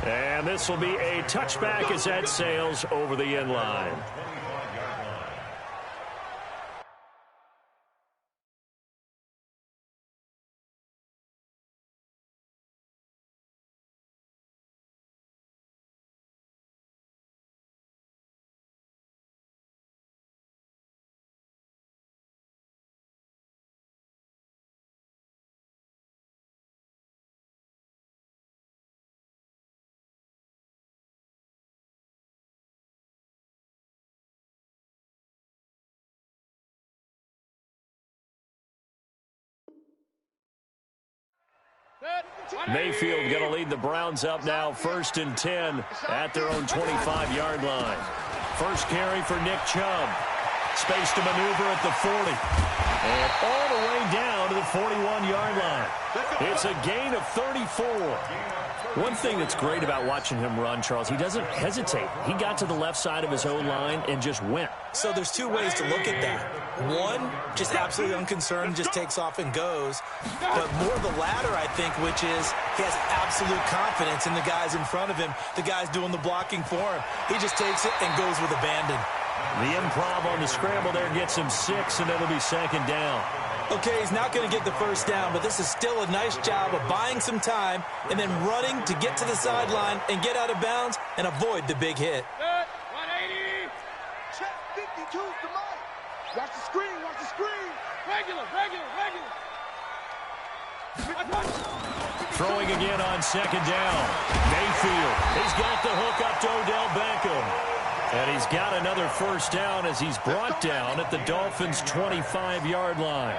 And this will be a touchback as that sails over the end line. Mayfield going to lead the Browns up now, 1st and 10 at their own 25-yard line. First carry for Nick Chubb. Space to maneuver at the 40. And all the way down to the 41-yard line. It's a gain of 34. One thing that's great about watching him run, Charles, he doesn't hesitate. He got to the left side of his own line and just went. So there's two ways to look at that. One, just absolutely unconcerned, just takes off and goes. But more the latter, I think, which is he has absolute confidence in the guys in front of him, the guys doing the blocking for him. He just takes it and goes with abandon. The improv on the scramble there gets him 6, and it'll be 2nd down. Okay, he's not going to get the first down, but this is still a nice job of buying some time and then running to get to the sideline and get out of bounds and avoid the big hit. 180. Check 52 to Mike. Watch the screen, watch the screen. Regular. Throwing again on 2nd down. Mayfield, he's got the hook up to Odell Beckham. And he's got another first down as he's brought down at the Dolphins' 25-yard line.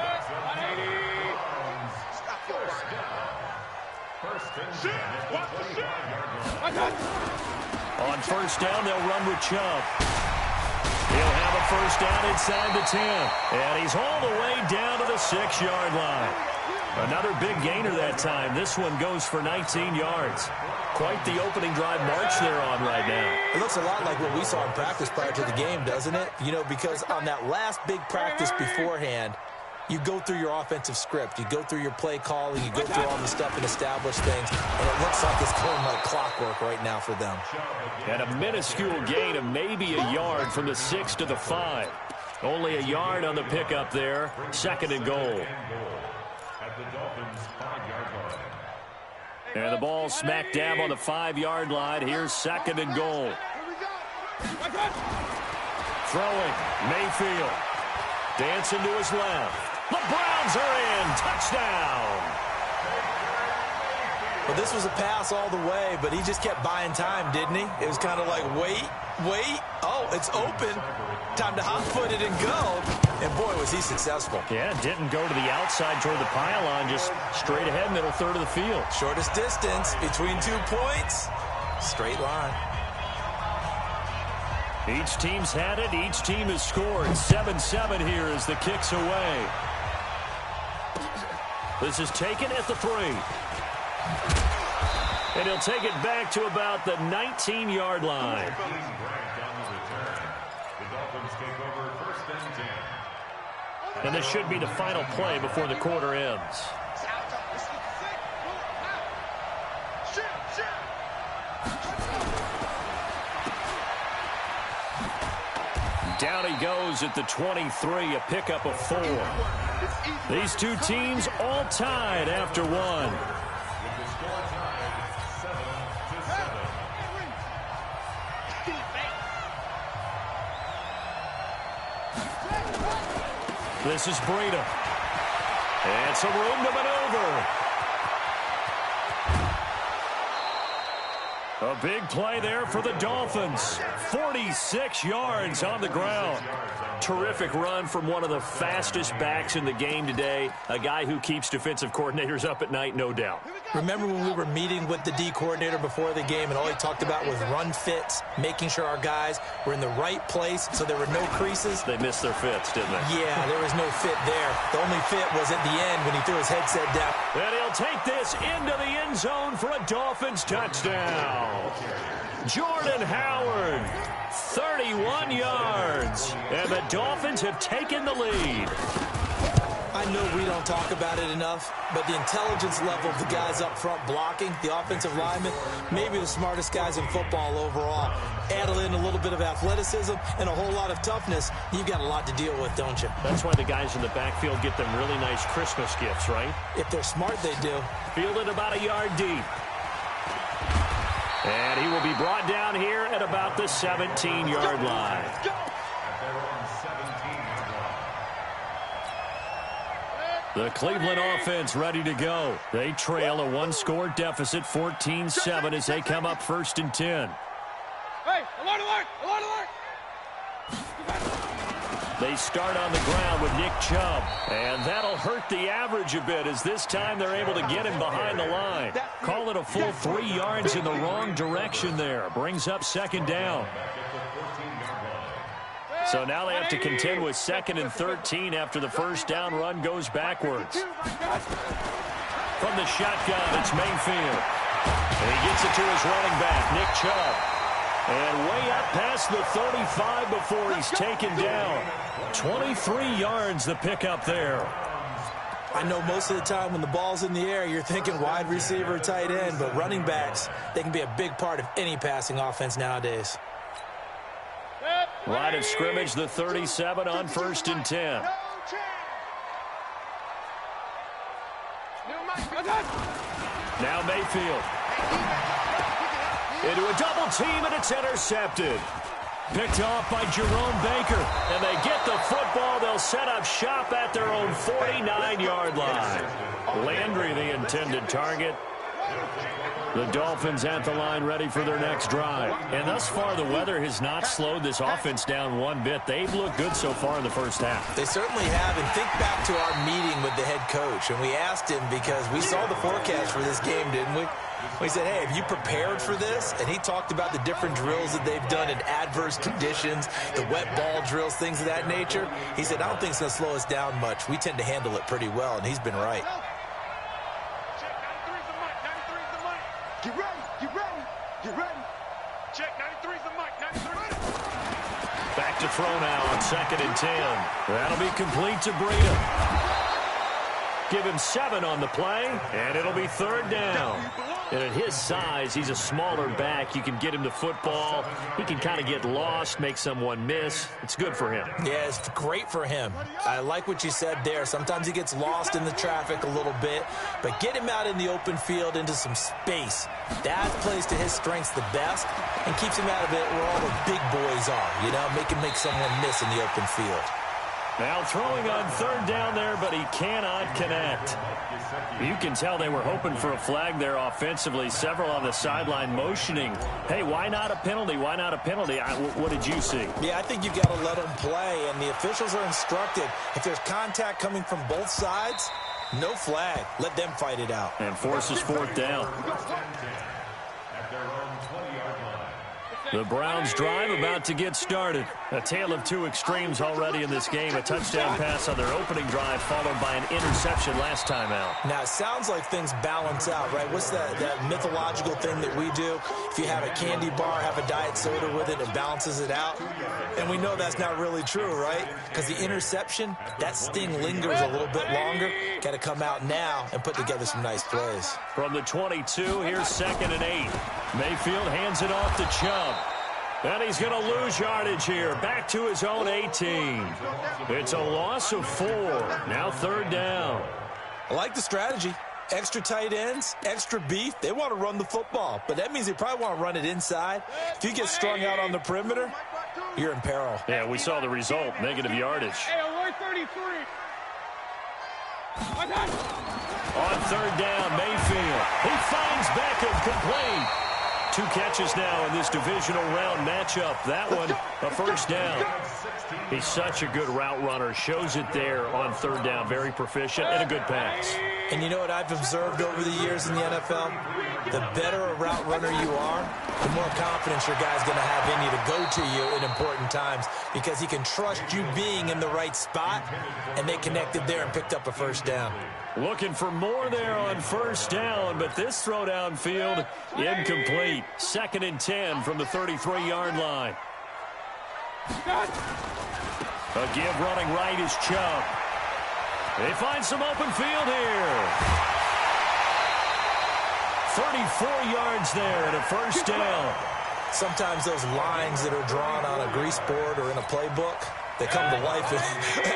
On 1st down, they'll run with Chubb. He'll have a first down inside the 10. And he's all the way down to the 6-yard line. Another big gainer that time. This one goes for 19 yards. Quite the opening drive march they're on right now. It looks a lot like what we saw in practice prior to the game, doesn't it? You know, because on that last big practice beforehand, you go through your offensive script. You go through your play calling. You go through all the stuff and establish things. And it looks like it's going like clockwork right now for them. And a minuscule gain of maybe a yard from the 6 to the 5. Only a yard on the pickup there. 2nd and goal. And the ball smack dab on the 5-yard line. Here's 2nd and goal. Throwing. Mayfield. Dancing to his left. The Browns are in. Touchdown. Well, this was a pass all the way, but he just kept buying time, didn't he? It was kind of like, wait. Oh, it's open. Time to hot-foot it and go. And, boy, was he successful. Yeah, didn't go to the outside toward the pylon, just straight ahead, middle third of the field. Shortest distance between 2 points. Straight line. Each team's had it. Each team has scored. 7-7 here as the kick's away. This is taken at the 3. And he'll take it back to about the 19-yard line. And this should be the final play before the quarter ends. Down he goes at the 23, a pickup of 4. These two teams all tied after 1. This is Breida. And some room to maneuver. A big play there for the Dolphins. 46 yards on the ground. Terrific run from one of the fastest backs in the game today. A guy who keeps defensive coordinators up at night, no doubt. Remember when we were meeting with the D coordinator before the game and all he talked about was run fits, making sure our guys were in the right place so there were no creases? They missed their fits, didn't they? Yeah, there was no fit there. The only fit was at the end when he threw his headset down. And he'll take this into the end zone for a Dolphins touchdown. Jordan Howard, 31 yards. And the Dolphins have taken the lead. I know we don't talk about it enough, but the intelligence level of the guys up front blocking, the offensive linemen, maybe the smartest guys in football overall. Add in a little bit of athleticism and a whole lot of toughness, you've got a lot to deal with, don't you? That's why the guys in the backfield get them really nice Christmas gifts, right? If they're smart, they do. Fielded about a yard deep. And he will be brought down here at about the 17-yard line. The Cleveland offense ready to go. They trail a one-score deficit, 14-7, as they come up 1st and 10. Hey, alert, alert, alert, alert! They start on the ground with Nick Chubb. And that'll hurt the average a bit, as this time they're able to get him behind the line. Call it a full 3 yards in the wrong direction there. Brings up 2nd down. So now they have to contend with 2nd and 13 after the 1st down run goes backwards. From the shotgun, it's Mayfield. And he gets it to his running back, Nick Chubb. And way up past the 35 before he's taken down. 23 yards the pickup there. I know most of the time when the ball's in the air, you're thinking wide receiver, tight end, but running backs, they can be a big part of any passing offense nowadays. Line of scrimmage, the 37 on 1st and 10. Now Mayfield. Into a double team, and it's intercepted. Picked off by Jerome Baker. And they get the football. They'll set up shop at their own 49-yard line. Landry, the intended target. The Dolphins at the line ready for their next drive. And thus far, the weather has not slowed this offense down one bit. They've looked good so far in the 1st half. They certainly have. And think back to our meeting with the head coach. And we asked him because we saw the forecast for this game, didn't we? We said, hey, have you prepared for this? And he talked about the different drills that they've done in adverse conditions, the wet ball drills, things of that nature. He said, I don't think it's going to slow us down much. We tend to handle it pretty well, and he's been right. Get ready, get ready, get ready. Check, 93's the mic, 93. Back to throw now on 2nd and 10. That'll be complete to Breida. Give him 7 on the play, and it'll be 3rd down. And at his size, he's a smaller back. You can get him to football. He can kind of get lost, make someone miss. It's good for him. Yeah, it's great for him. I like what you said there. Sometimes he gets lost in the traffic a little bit, but get him out in the open field into some space. That plays to his strengths the best and keeps him out of it where all the big boys are, you know, make someone miss in the open field. Now throwing on 3rd down there, but he cannot connect. You can tell they were hoping for a flag there offensively. Several on the sideline motioning. Hey, why not a penalty? Why not a penalty? What did you see? Yeah, I think you've got to let them play, and the officials are instructed. If there's contact coming from both sides, no flag. Let them fight it out. And forces 4th down. The Browns drive about to get started. A tale of two extremes already in this game. A touchdown pass on their opening drive followed by an interception last time out. Now, it sounds like things balance out, right? What's that mythological thing that we do? If you have a candy bar, have a diet soda with it, it balances it out. And we know that's not really true, right? Because the interception, that sting lingers a little bit longer. Got to come out now and put together some nice plays. From the 22, here's 2nd and 8. Mayfield hands it off to Chubb. And he's going to lose yardage here. Back to his own 18. It's a loss of 4. Now 3rd down. I like the strategy. Extra tight ends, extra beef. They want to run the football, but that means they probably want to run it inside. If you get strung out on the perimeter, you're in peril. Yeah, we saw the result, negative yardage. Hey, 133. On 3rd down, Mayfield. He finds Beckham complete. 2 catches now in this divisional round matchup. That one, a 1st down. He's such a good route runner. Shows it there on 3rd down. Very proficient and a good pass. And you know what I've observed over the years in the NFL? The better a route runner you are, the more confidence your guy's going to have in you to go to you in important times because he can trust you being in the right spot, and they connected there and picked up a 1st down. Looking for more there on 1st down, but this throw downfield incomplete. 2nd and 10 from the 33-yard line. A give running right is Chubb. They find some open field here. 34 yards there and a first down. Sometimes those lines that are drawn on a grease board or in a playbook, they come to life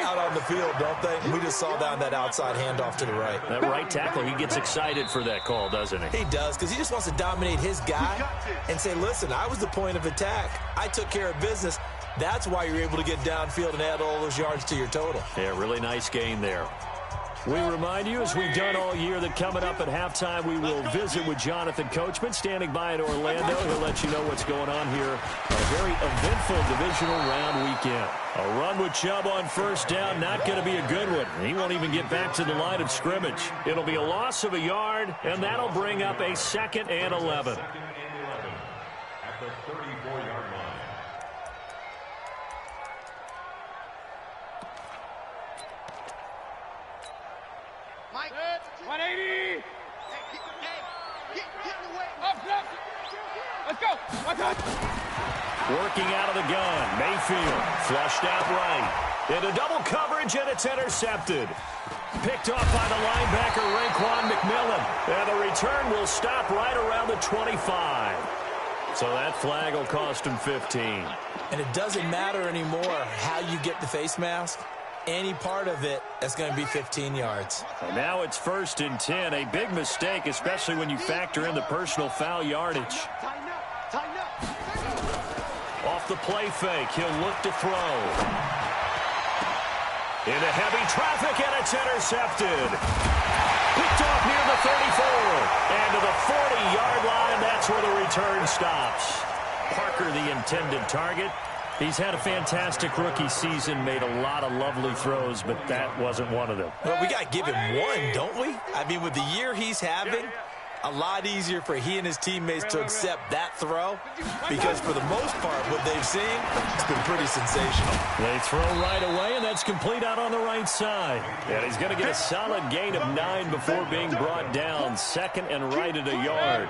out on the field, don't they? We just saw down that outside handoff to the right. That right tackle, he gets excited for that call, doesn't he? He does, because he just wants to dominate his guy and say, listen, I was the point of attack. I took care of business. That's why you're able to get downfield and add all those yards to your total. Yeah, really nice game there. We remind you, as we've done all year, that coming up at halftime, we will visit with Jonathan Coachman, standing by in Orlando. He'll let you know what's going on here on a very eventful divisional round weekend. A run with Chubb on first down, not going to be a good one. He won't even get back to the line of scrimmage. It'll be a loss of a yard, and that'll bring up a 2nd and 11. At the 34-yard line. Mike, 180. Get in the way. Up. Let's go. Working out of the gun. Mayfield flushed out right. Into double coverage, and it's intercepted. Picked off by the linebacker, Raekwon McMillan. And the return will stop right around the 25. So that flag will cost him 15. And it doesn't matter anymore how you get the face mask. Any part of it, that's going to be 15 yards. And now it's 1st and 10. A big mistake, especially when you factor in the personal foul yardage. Tighten up. Off the play fake, he'll look to throw. Into heavy traffic, and it's intercepted. Picked off near the 34. And to the 40-yard line, that's where the return stops. Parker, the intended target. He's had a fantastic rookie season, made a lot of lovely throws, but that wasn't one of them. Well, we got to give him one, don't we? I mean, with the year he's having, a lot easier for he and his teammates to accept that throw, because for the most part, what they've seen, it's been pretty sensational. They throw right away, and that's complete out on the right side. And he's going to get a solid gain of 9 before being brought down. 2nd and right at a yard.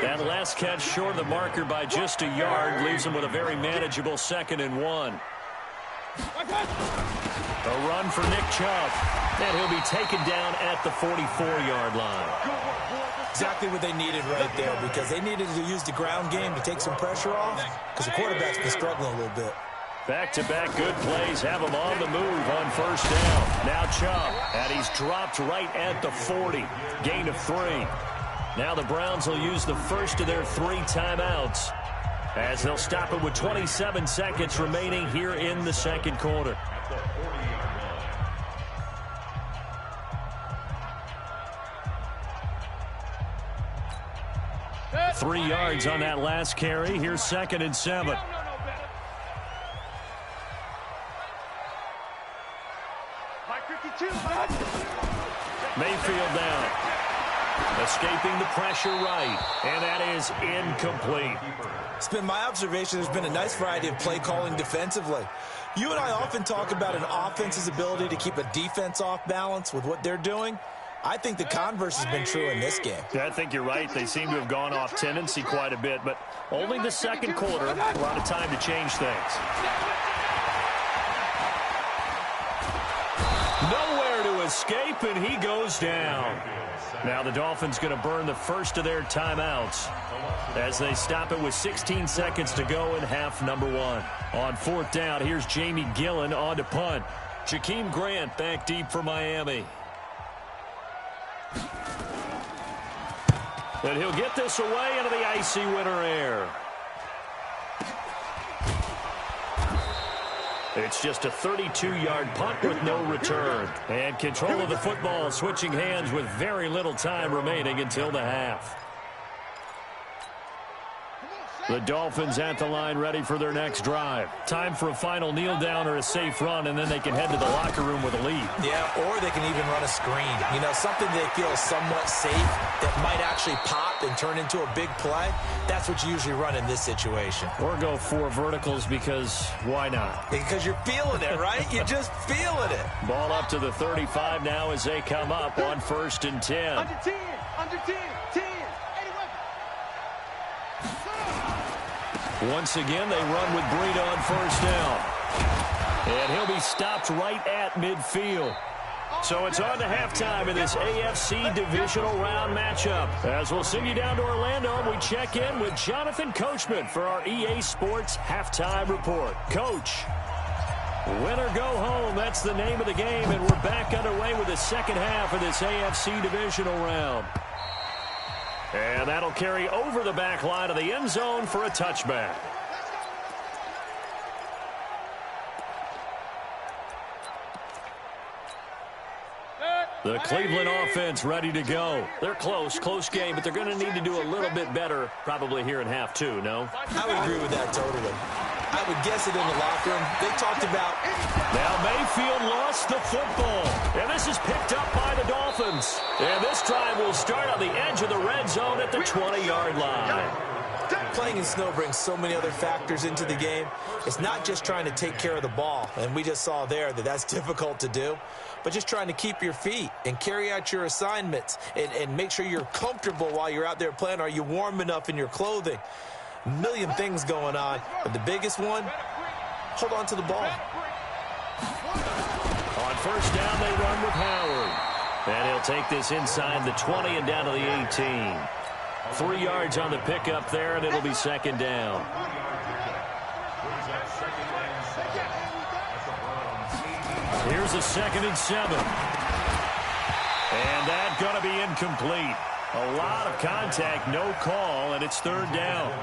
That last catch short of the marker by just a yard leaves him with a very manageable 2nd and 1. A run for Nick Chubb. And he'll be taken down at the 44-yard line. Exactly what they needed right there, because they needed to use the ground game to take some pressure off, because the quarterback's been struggling a little bit. Back-to-back good plays have him on the move on first down. Now Chubb, and he's dropped right at the 40. Gain of 3. Now the Browns will use the first of their 3 timeouts, as they'll stop it with 27 seconds remaining here in the second quarter. 3 yards on that last carry. Here's 2nd and 7. Mayfield down. Escaping the pressure right. And that is incomplete. It's been my observation there's been a nice variety of play calling defensively. You and I often talk about an offense's ability to keep a defense off balance with what they're doing. I think the converse has been true in this game. Yeah, I think you're right. They seem to have gone off tendency quite a bit, but only the second quarter. A lot of time to change things. Nowhere to escape, and he goes down. Now the Dolphins going to burn the first of their timeouts as they stop it with 16 seconds to go in half number 1. On 4th down, here's Jamie Gillen on to punt. Jakeem Grant back deep for Miami. And he'll get this away into the icy winter air. It's just a 32-yard punt with no return. And control of the football switching hands with very little time remaining until the half. The Dolphins at the line ready for their next drive. Time for a final kneel down or a safe run, and then they can head to the locker room with a lead. Yeah, or they can even run a screen. You know, something they feel is somewhat safe that might actually pop and turn into a big play. That's what you usually run in this situation. Or go 4 verticals, because why not? Because you're feeling it, right? You're just feeling it. Ball up to the 35 now as they come up on 1st and 10. Under 10, under 10, 10. Once again, they run with Breida on first down. And he'll be stopped right at midfield. So it's on to halftime in this AFC divisional round matchup. As we'll send you down to Orlando, and we check in with Jonathan Coachman for our EA Sports Halftime Report. Coach, win or go home, that's the name of the game, and we're back underway with the second half of this AFC divisional round. And that'll carry over the back line of the end zone for a touchback. The Cleveland offense ready to go. They're close game, but they're going to need to do a little bit better probably here in half two, no? I would agree with that totally. I would guess it in the locker room. They talked about... Now Mayfield lost the football, and this is picked up by the Dolphins. And this drive will start on the edge of the red zone at the 20-yard line. Playing in snow brings so many other factors into the game. It's not just trying to take care of the ball, and we just saw there that that's difficult to do, but just trying to keep your feet and carry out your assignments and make sure you're comfortable while you're out there playing. Are you warm enough in your clothing? A million things going on, but the biggest one, hold on to the ball. On first down, they run with Howard. And he'll take this inside the 20 and down to the 18. 3 yards on the pickup there, and it'll be second down. Here's a 2nd and 7. And that's going to be incomplete. A lot of contact, no call, and it's 3rd down.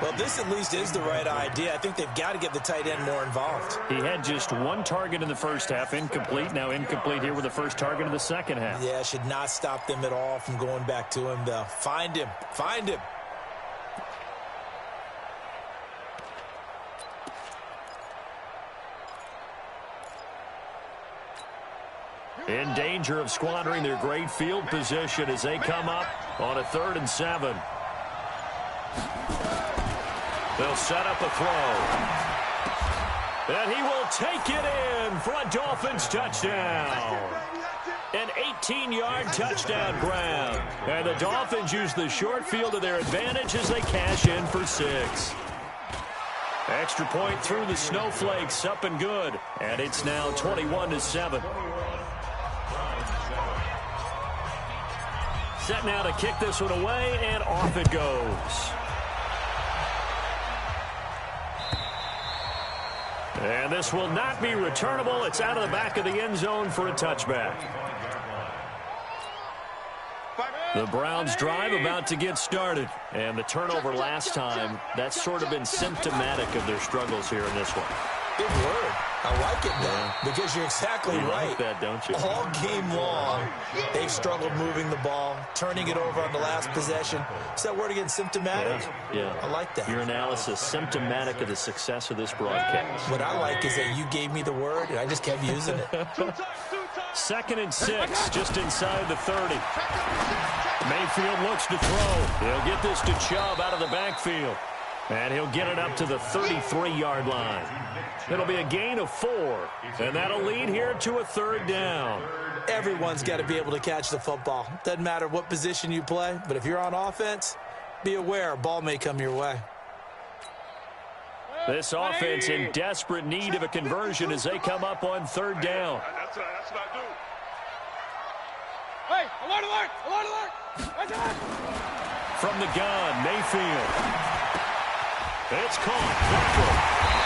Well, this at least is the right idea. I think they've got to get the tight end more involved. He had just 1 target in the first half, incomplete. Now incomplete here with the first target in the second half. Yeah, should not stop them at all from going back to him, though. Find him. Find him. In danger of squandering their great field position as they come up on a 3rd and 7. They'll set up a throw. And he will take it in for a Dolphins touchdown. An 18-yard touchdown grab. And the Dolphins use the short field to their advantage as they cash in for 6. Extra point through the snowflakes, up and good. And it's now 21-7. Set now to kick this one away, and off it goes. And this will not be returnable. It's out of the back of the end zone for a touchback. The Browns drive about to get started. And the turnover last time, that's sort of been symptomatic of their struggles here in this one. Big word. I like it now, because you're exactly right. Like that, don't you? All game long, they've struggled moving the ball, turning it over on the last possession. Is that word again, symptomatic? Yeah. I like that. Your analysis, symptomatic of the success of this broadcast. What I like is that you gave me the word, and I just kept using it. 2nd and 6, just inside the 30. Mayfield looks to throw. He'll get this to Chubb out of the backfield. And he'll get it up to the 33-yard line. It'll be a gain of 4. And that'll lead here to a 3rd down. Everyone's got to be able to catch the football. Doesn't matter what position you play, but if you're on offense, be aware a ball may come your way. This offense in desperate need of a conversion as they come up on 3rd down. That's what I do. Hey, alert, alert, alert, alert. Right there. From the gun, Mayfield. It's caught.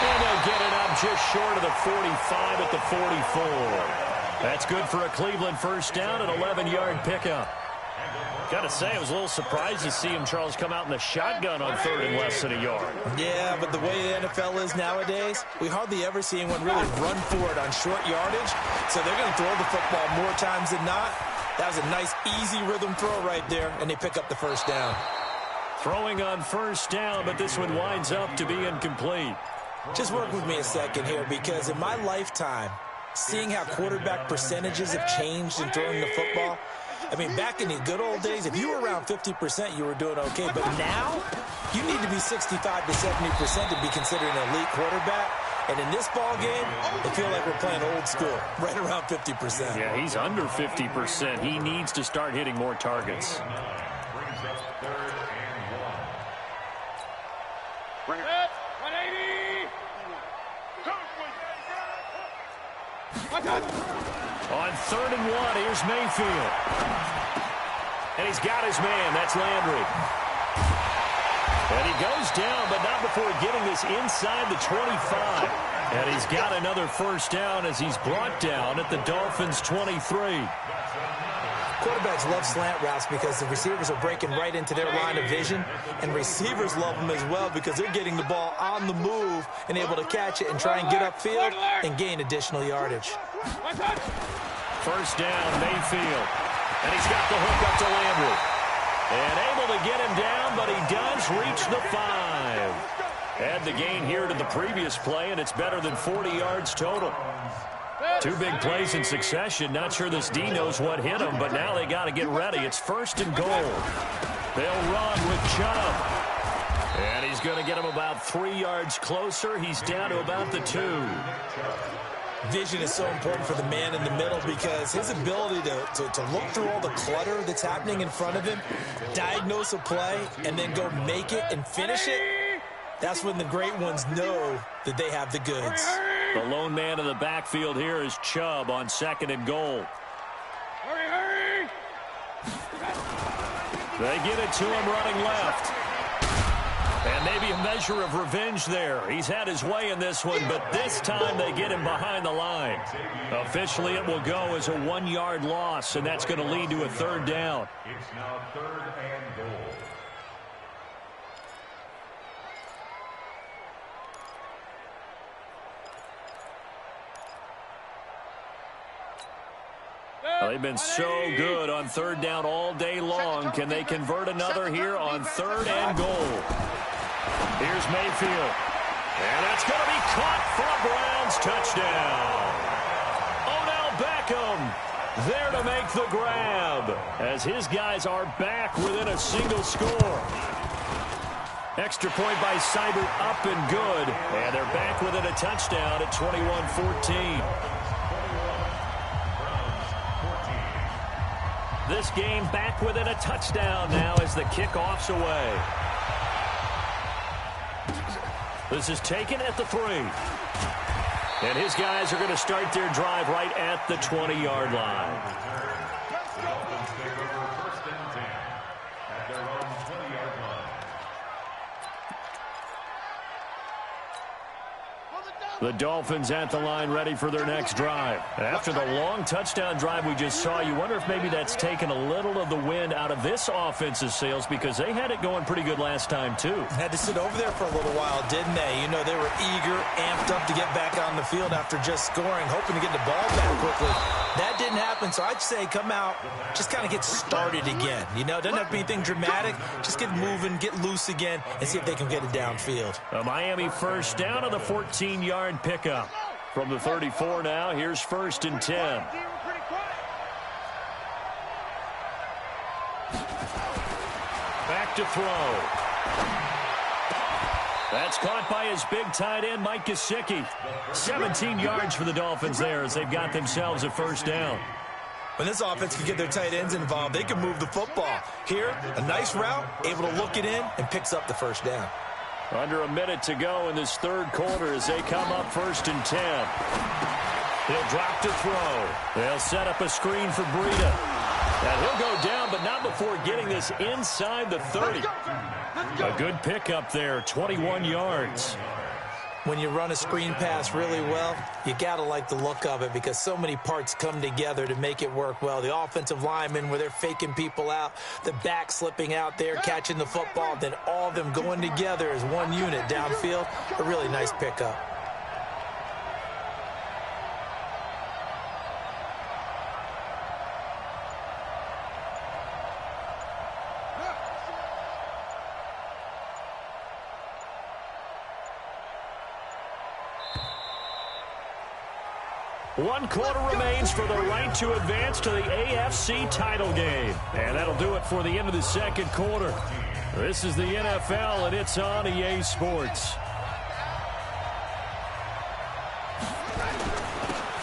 And they'll get it up just short of the 45 at the 44. That's good for a Cleveland first down, an 11-yard pickup. Got to say, I was a little surprised to see him, Charles, come out in the shotgun on 3rd and less than a yard. Yeah, but the way the NFL is nowadays, we hardly ever see anyone really run for it on short yardage. So they're going to throw the football more times than not. That was a nice, easy rhythm throw right there, and they pick up the first down. Throwing on first down, but this one winds up to be incomplete. Just work with me a second here, because in my lifetime, seeing how quarterback percentages have changed in throwing the football, I mean, back in the good old days, if you were around 50%, you were doing okay. But now, you need to be 65 to 70% to be considered an elite quarterback. And in this ball game, I feel like we're playing old school, right around 50%. Yeah, he's under 50%. He needs to start hitting more targets. Bring it. 180. On 3rd and 1, here's Mayfield. And he's got his man. That's Landry. And he goes down, but not before getting this inside the 25. And he's got another first down as he's brought down at the Dolphins' 23. Quarterbacks love slant routes because the receivers are breaking right into their line of vision, and receivers love them as well because they're getting the ball on the move and able to catch it and try and get upfield and gain additional yardage. First down, Mayfield. And he's got the hook up to Landry. And able to get him down, but he does reach the 5. Add the gain here to the previous play, and it's better than 40 yards total. 2 big plays in succession. Not sure this D knows what hit him, but now they got to get ready. It's 1st and goal. They'll run with Chubb. And he's going to get him about 3 yards closer. He's down to about the 2. Vision is so important for the man in the middle because his ability to look through all the clutter that's happening in front of him, diagnose a play, and then go make it and finish it, that's when the great ones know that they have the goods. The lone man in the backfield here is Chubb on 2nd and goal. Hurry! They give it to him running left. And maybe a measure of revenge there. He's had his way in this one, but this time they get him behind the line. Officially, it will go as a 1-yard loss, and that's going to lead to a 3rd down. It's now 3rd and goal. Well, they've been so good on 3rd down all day long. Can they convert another here on 3rd and goal? Here's Mayfield. And that's going to be caught for a Browns touchdown. Odell Beckham there to make the grab as his guys are back within a single score. Extra point by Seibert up and good. And they're back within a touchdown at 21-14. This game back within a touchdown now as the kickoff's away. This is taken at the 3. And his guys are going to start their drive right at the 20-yard line. Dolphins take over 1st and 10 at their own 20-yard line. The Dolphins at the line ready for their next drive. After the long touchdown drive we just saw, you wonder if maybe that's taken a little of the wind out of this offense's sails because they had it going pretty good last time too. Had to sit over there for a little while, didn't they? You know, they were eager, amped up to get back on the field after just scoring, hoping to get the ball back quickly. That didn't happen, so I'd say come out, just kind of get started again. You know, doesn't have to be anything dramatic. Just get moving, get loose again, and see if they can get it downfield. A Miami first down on the 14-yard pickup. From the 34 now, here's 1st and 10. Back to throw. That's caught by his big tight end, Mike Gesicki. 17 yards for the Dolphins there as they've got themselves a first down. When this offense can get their tight ends involved, they can move the football. Here, a nice route, able to look it in, and picks up the first down. Under a minute to go in this 3rd quarter as they come up 1st and 10. He'll drop to throw. They'll set up a screen for Breida. And he'll go down, but not before getting this inside the 30. A good pickup there, 21 yards. When you run a screen pass really well, you got to like the look of it because so many parts come together to make it work well. The offensive linemen, where they're faking people out, the back slipping out there, catching the football, then all of them going together as one unit downfield. A really nice pickup. One quarter remains for the right to advance to the AFC title game. And that'll do it for the end of the 2nd quarter. This is the NFL, and it's on EA Sports.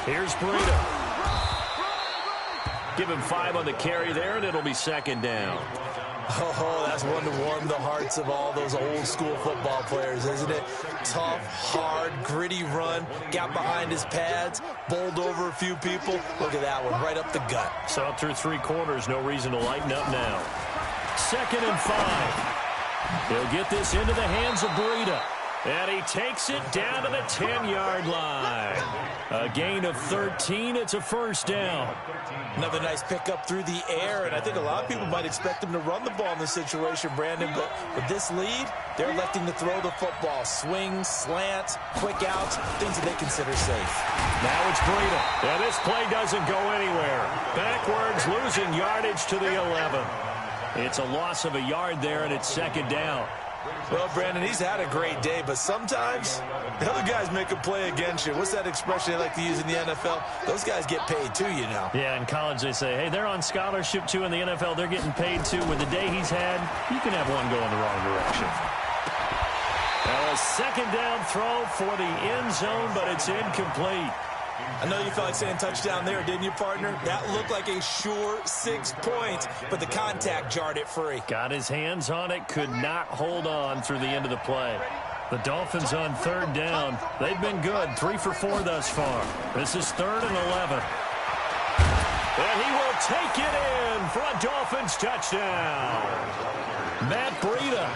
Here's Breida. Give him 5 on the carry there, and it'll be 2nd down. Oh, that's one to warm the hearts of all those old school football players, isn't it? Tough, hard, gritty run, got behind his pads, bowled over a few people. Look at that one, right up the gut. So up through 3 quarters, no reason to lighten up now. 2nd and 5. He'll get this into the hands of Breida. And he takes it down to the 10-yard line. A gain of 13. It's a first down. Another nice pickup through the air, and I think a lot of people might expect him to run the ball in this situation, Brandon, but with this lead, they're electing to throw the football. Swings, slants, quick outs, things that they consider safe. Now it's Breida. And this play doesn't go anywhere. Backwards, losing yardage to the 11. It's a loss of a yard there, and it's 2nd down. Well, Brandon, he's had a great day, but sometimes the other guys make a play against you. What's that expression they like to use in the NFL? Those guys get paid too, you know. Yeah, in college they say, hey, they're on scholarship too. In the NFL, they're getting paid too. With the day he's had, you can have one go in the wrong direction. Now a 2nd down throw for the end zone, but it's incomplete. I know you felt like saying touchdown there, didn't you, partner? That looked like a sure 6 points, but the contact jarred it free. Got his hands on it, could not hold on through the end of the play. The Dolphins on 3rd down. They've been good, 3 for 4 thus far. This is 3rd and 11. And he will take it in for a Dolphins touchdown. Matt Breida,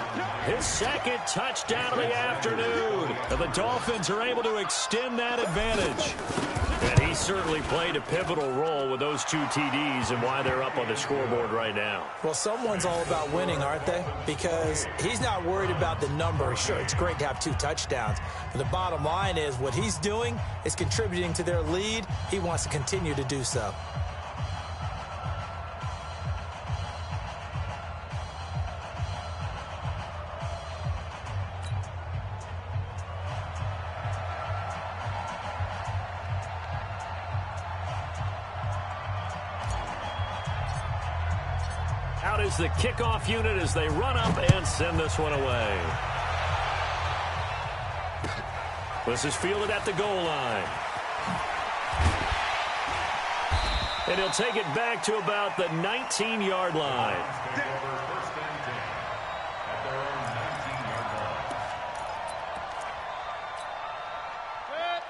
his 2nd touchdown of the afternoon. And the Dolphins are able to extend that advantage. And he certainly played a pivotal role with those 2 TDs and why they're up on the scoreboard right now. Well, someone's all about winning, aren't they? Because he's not worried about the number. Sure, it's great to have 2 touchdowns. But the bottom line is what he's doing is contributing to their lead. He wants to continue to do so. Out is the kickoff unit as they run up and send this one away. This is fielded at the goal line. And he'll take it back to about the 19-yard line.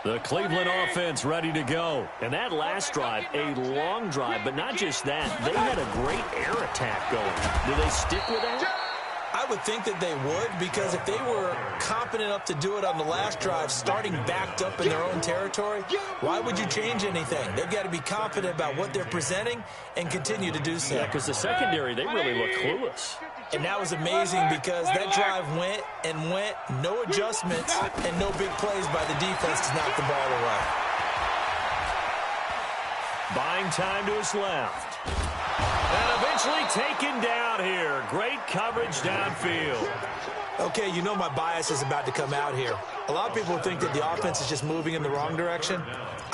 The Cleveland offense ready to go. And that last drive, a long drive, but not just that. They had a great air attack going. Do they stick with that? I would think that they would, because if they were confident enough to do it on the last drive, starting backed up in their own territory, why would you change anything? They've got to be confident about what they're presenting and continue to do so. Yeah, because the secondary, they really look clueless. And that was amazing because that drive went and went, no adjustments, and no big plays by the defense to knock the ball away. Buying time to his left. And eventually taken down here. Great coverage downfield. Okay, you know my bias is about to come out here. A lot of people think that the offense is just moving in the wrong direction.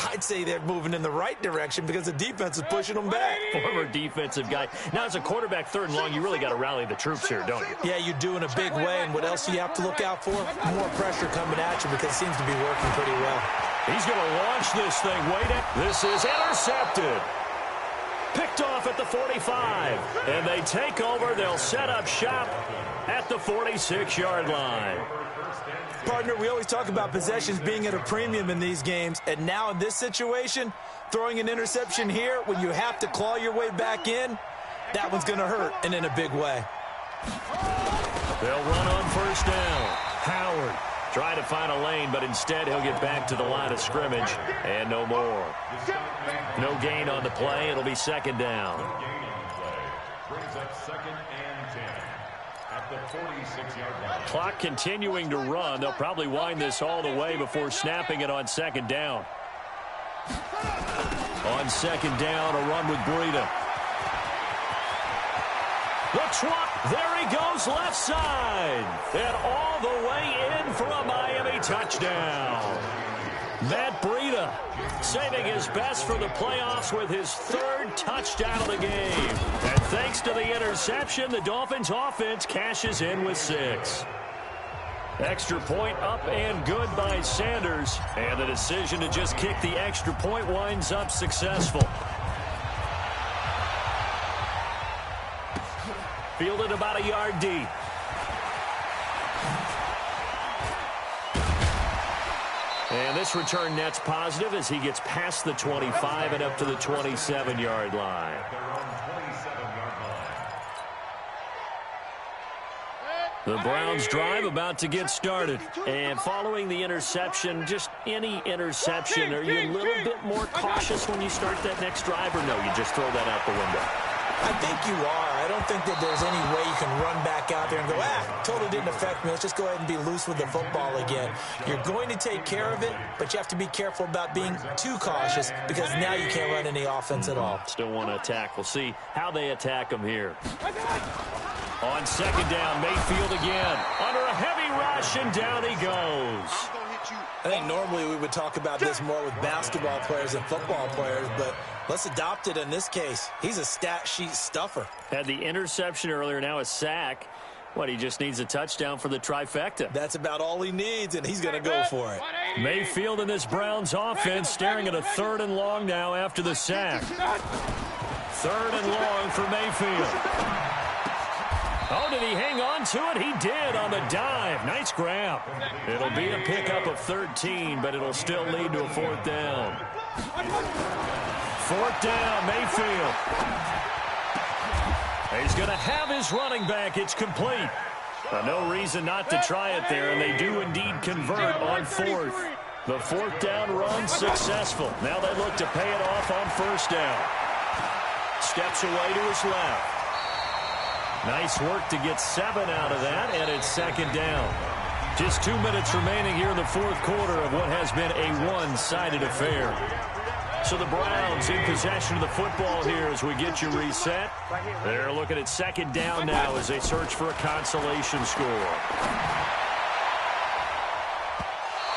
I'd say they're moving in the right direction because the defense is pushing them back. Former defensive guy. Now, as a quarterback, 3rd and long, you really got to rally the troops here, don't you? Yeah, you do in a big way. And what else do you have to look out for? More pressure coming at you because it seems to be working pretty well. He's going to launch this thing way down. This is intercepted. Picked off at the 45. And they take over. They'll set up shop at the 46-yard line. Partner, we always talk about possessions being at a premium in these games. And now in this situation, throwing an interception here when you have to claw your way back in, that one's going to hurt, and in a big way. They'll run on 1st down. Howard trying to find a lane, but instead he'll get back to the line of scrimmage and no more. No gain on the play. It'll be 2nd down. Brings up 2nd and 10 at the 46-yard line. Clock continuing to run. They'll probably wind this all the way before snapping it on 2nd down. On 2nd down, a run with Breida. The trot, there he goes, left side. And all the way in for a Miami touchdown. Matt Breida saving his best for the playoffs with his 3rd touchdown of the game. And thanks to the interception, the Dolphins offense cashes in with 6. Extra point up and good by Sanders. And the decision to just kick the extra point winds up successful. Fielded about a yard deep. And this return net's positive as he gets past the 25 and up to the 27-yard line. The Browns drive about to get started. And following the interception, just any interception, are you a little bit more cautious when you start that next drive, or no, you just throw that out the window? I think you are. I don't think that there's any way you can run back out there and go, totally didn't affect me. Let's just go ahead and be loose with the football again. You're going to take care of it, but you have to be careful about being too cautious because now you can't run any offense at all. Still want to attack. We'll see how they attack him here. On second down, Mayfield again. Under a heavy rush, and down he goes. I think normally we would talk about this more with basketball players and football players, but let's adopt it in this case. He's a stat sheet stuffer. Had the interception earlier, now a sack. What, he just needs a touchdown for the trifecta. That's about all he needs, and he's going to go for it. Mayfield in this Browns offense staring at a 3rd and long now after the sack. 3rd and long for Mayfield. Oh, did he hang on to it? He did on the dive. Nice grab. It'll be a pickup of 13, but it'll still lead to a 4th down. 4th down, Mayfield. He's going to have his running back. It's complete. No reason not to try it there, and they do indeed convert on 4th. The 4th down run successful. Now they look to pay it off on 1st down. Steps away to his left. Nice work to get 7 out of that, and it's 2nd down. Just 2 minutes remaining here in the 4th quarter of what has been a one-sided affair. So the Browns in possession of the football here as we get you reset. They're looking at 2nd down now as they search for a consolation score.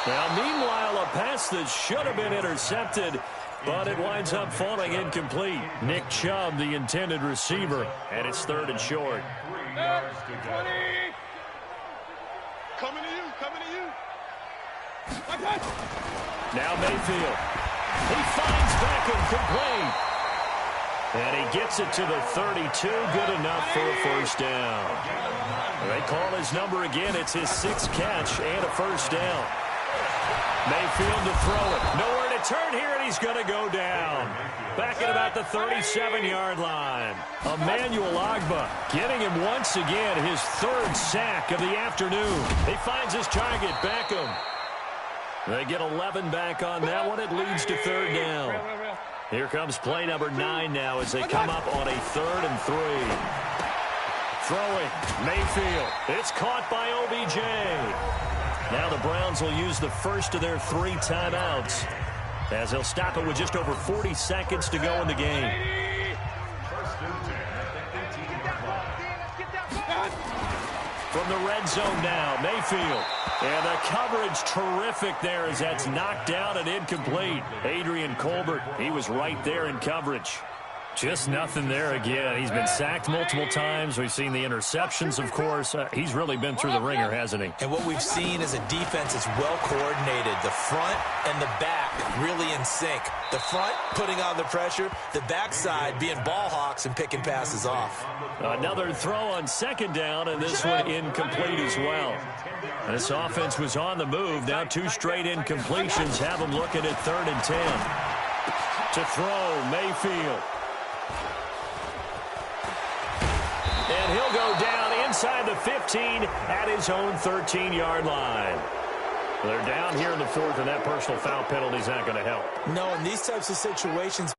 Now, meanwhile, a pass that should have been intercepted, but it winds up falling incomplete. Nick Chubb, the intended receiver, and it's 3rd and short. 20. Coming to you, coming to you. Now Mayfield. He finds Beckham complete. And he gets it to the 32. Good enough for a 1st down. They call his number again. It's his 6th catch and a 1st down. Mayfield to throw it. Nowhere to turn here, and he's going to go down. Back at about the 37-yard line. Emmanuel Ogbah getting him once again his 3rd sack of the afternoon. He finds his target, Beckham. They get 11 back on that one. It leads to 3rd down. Here comes play number 9 now as they come up on a 3rd and 3. Throwing, Mayfield. It's caught by OBJ. Now the Browns will use the first of their 3 timeouts as they'll stop it with just over 40 seconds to go in the game. From the red zone now, Mayfield. And the coverage terrific there as that's knocked down and incomplete. Adrian Colbert, he was right there in coverage. Just nothing there again. He's been sacked multiple times. We've seen the interceptions, of course. He's really been through the ringer, hasn't he? And what we've seen is a defense that's well coordinated. The front and the back really in sync. The front putting on the pressure. The backside being ball hawks and picking passes off. Another throw on 2nd down, and this one incomplete as well. This offense was on the move. Now 2 straight incompletions have them looking at 3rd and 10. To throw, Mayfield. And he'll go down inside the 15 at his own 13-yard line. They're down here in the 4th, and that personal foul penalty is not going to help. No, in these types of situations,